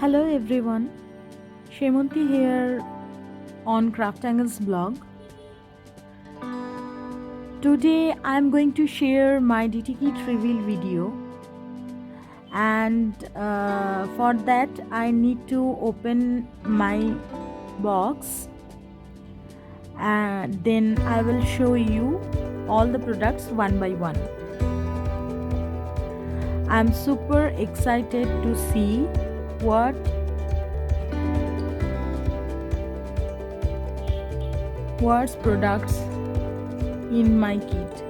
Hello everyone, Semonti here on Craft Angles blog. Today I am going to share my DT kit reveal video, and for that I need to open my box and then I will show you all the products one by one. I'm super excited to see what's products in my kit.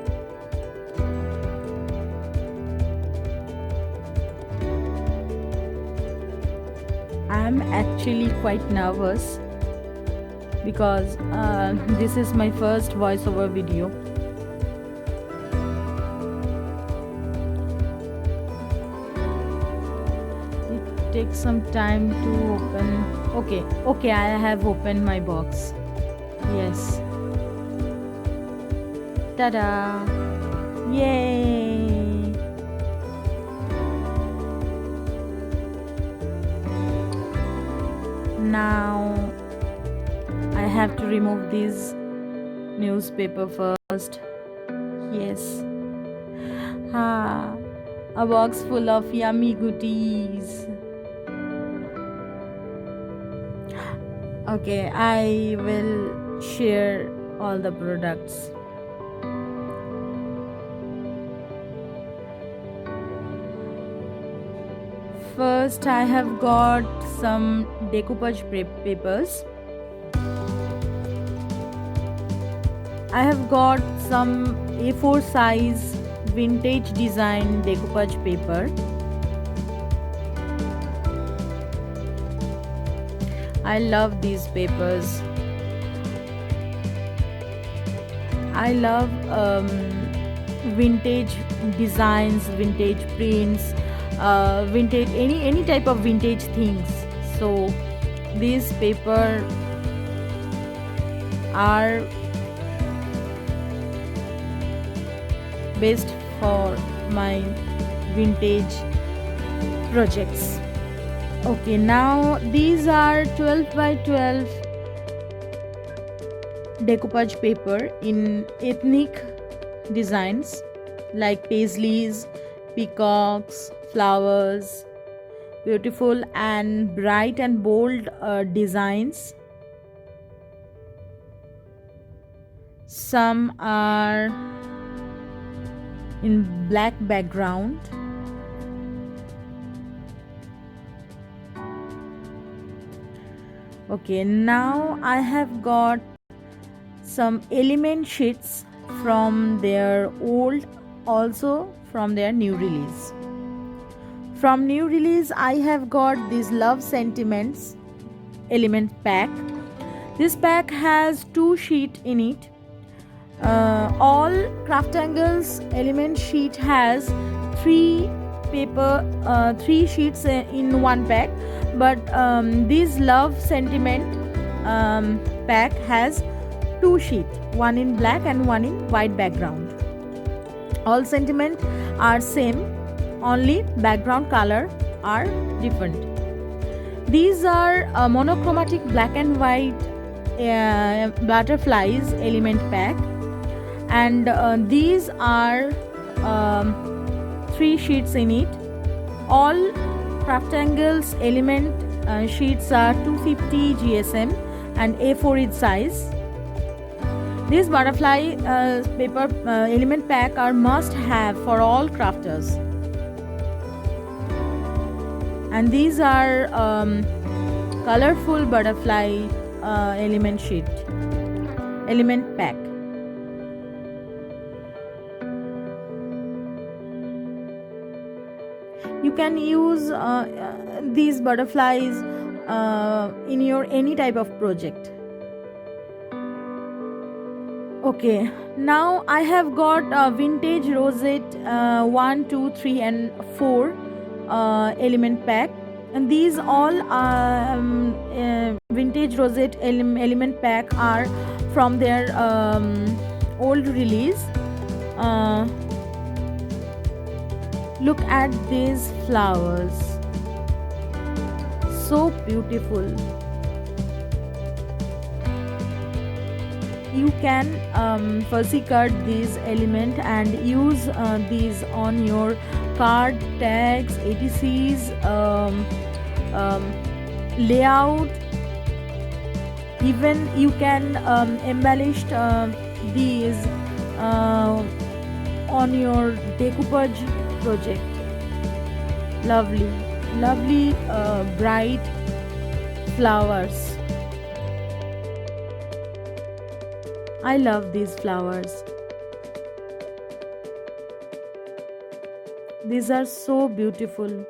I'm actually quite nervous because this is my first voiceover video. It takes some time to open. Okay, I have opened my box. Yes. Ta-da! Yay! Now I have to remove this newspaper first. Yes. A box full of yummy goodies. Okay, I will share all the products. First, I have got some decoupage papers. I have got some A4 size vintage design decoupage paper. I love these papers. I love vintage designs, vintage prints, vintage any type of vintage things. So these paper are best for my vintage projects. Okay, now these are 12 by 12 decoupage paper in ethnic designs like paisleys, peacocks, flowers, beautiful and bright and bold designs. Some are in black background. Okay, now I have got some element sheets from their old, also from their new release. From new release, I have got this Love Sentiments element pack. This pack has 2 sheets in it. All Craft Angles element sheet has 3 sheets in one pack, but this Love Sentiment pack has 2 sheets, one in black and one in white background. All sentiment are same, only background color are different. These are monochromatic black and white butterflies element pack, and these are 3 sheets in it. All Craft Angles element sheets are 250 GSM and A4 is size. These butterfly paper element pack are must have for all crafters. And these are colorful butterfly element pack. You can use these butterflies in your any type of project. Okay, now I have got vintage rosette 1, 2, 3 and 4 element pack, and these all vintage rosette element pack are from their old release. Look at these flowers, so beautiful. You can fussy cut these element and use these on your card, tags, ATCs, layout. Even you can embellish these uh, on your decoupage project. Lovely, lovely, bright flowers. I love these flowers. These are so beautiful.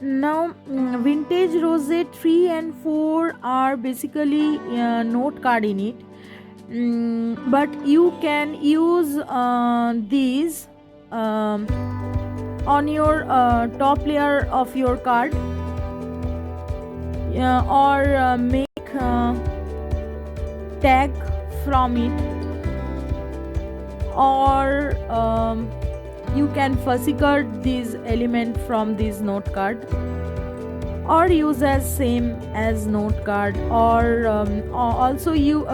Now, vintage rosette 3 and 4 are basically note card in it. But you can use these on your top layer of your card, or make tag from it, or you can fussy cut these element from this note card, or use as same as note card, or also you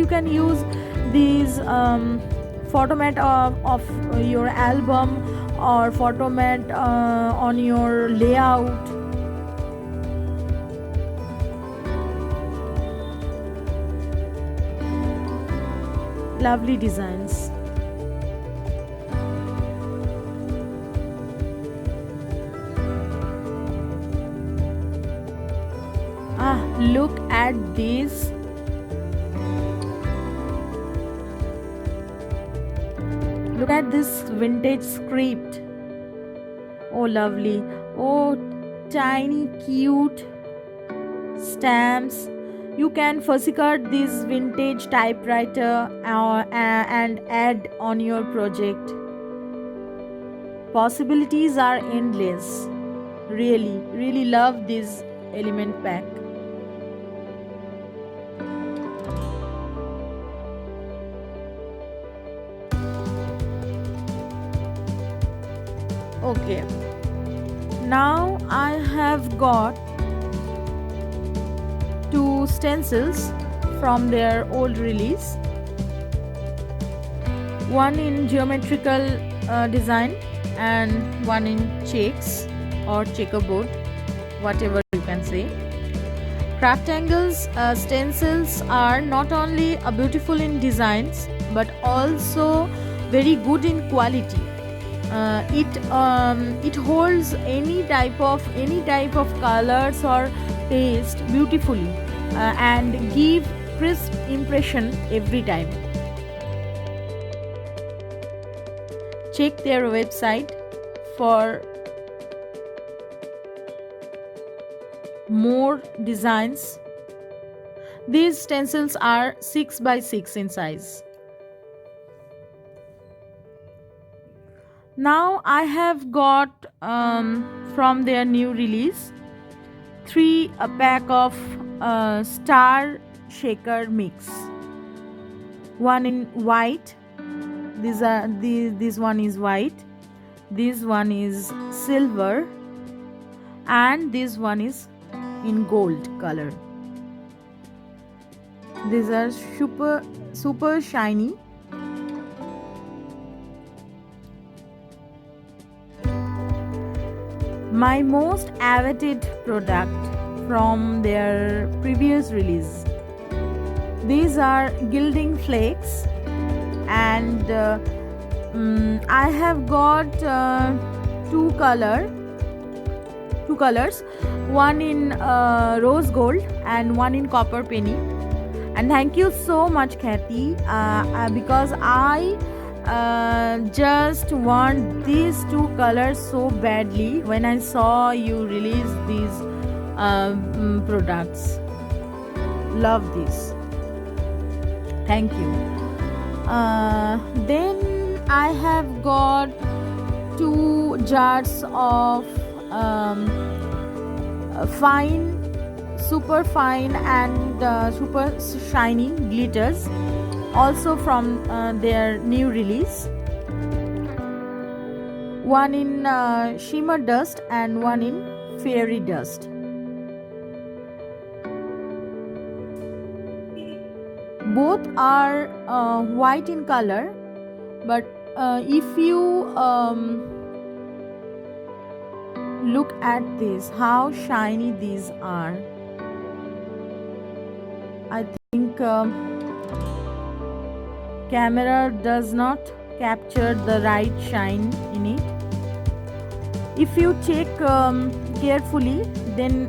can use these format of your album, or format on your layout. Lovely designs. Look at this. Look at this vintage script. Oh, lovely. Oh, tiny cute stamps. You can fussy cut this vintage typewriter and add on your project. Possibilities are endless. Really, really love this element pack. Okay, now I have got two stencils from their old release, one in geometrical design and one in checks or checkerboard, whatever you can say. Craftangle's stencils are not only beautiful in designs but also very good in quality. It holds any type of colors or paste beautifully, and give crisp impression every time. Check their website for more designs. These stencils are 6 by 6 in size. Now I have got from their new release a pack of star shaker mix. One in white. This one is white. This one is silver, and this one is in gold color. These are super shiny. My most awaited product from their previous release. These are gilding flakes, and I have got two colors, one in rose gold and one in copper penny. And thank you so much, Kathy, because I just want these two colors so badly when I saw you release these products. love this. Thank you. Then I have got 2 jars of fine, super fine and super shiny glitters, also from their new release. One in shimmer dust and one in fairy dust. Both are white in color, but if you look at this, how shiny these are. I think camera does not capture the right shine in it. If you check carefully, then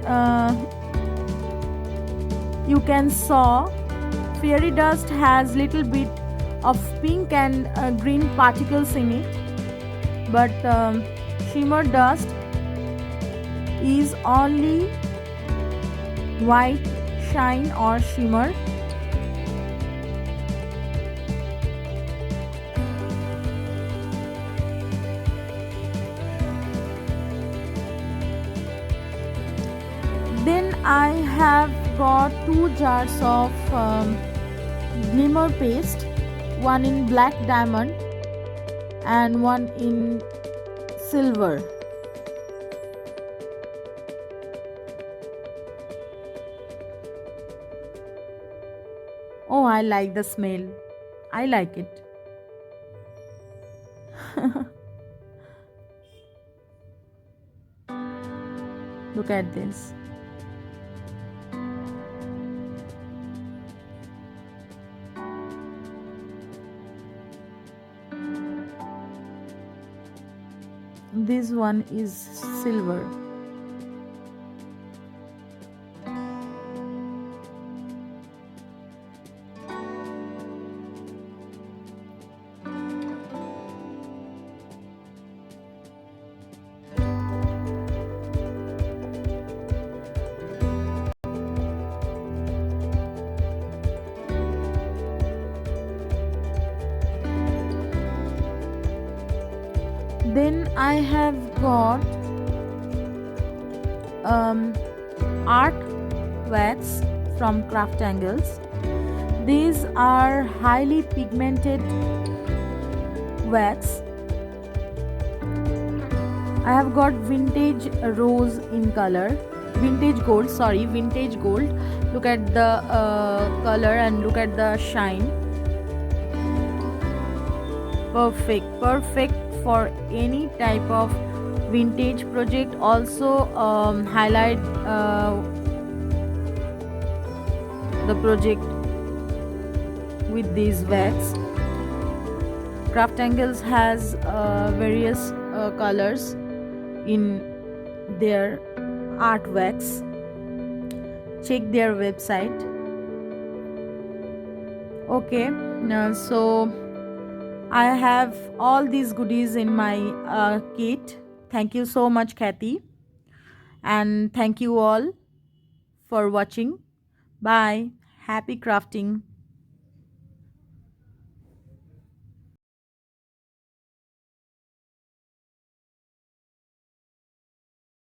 you can saw fairy dust has little bit of pink and green particles in it, but shimmer dust is only white shine or shimmer. Then I have got 2 jars of glimmer paste, one in black diamond and one in silver. Oh, I like the smell. I like it. Look at this. This one is silver. Then I have got art wax from Craft Angles. These are highly pigmented wax. I have got vintage rose in color, vintage gold, vintage gold. Look at the color and look at the shine. Perfect for any type of vintage project. Also highlight the project with these wax. Craft Angles has various colors in their art wax. Check their website. Okay, so I have all these goodies in my kit. Thank you so much, Kathy, and thank you all for watching. Bye. Happy crafting.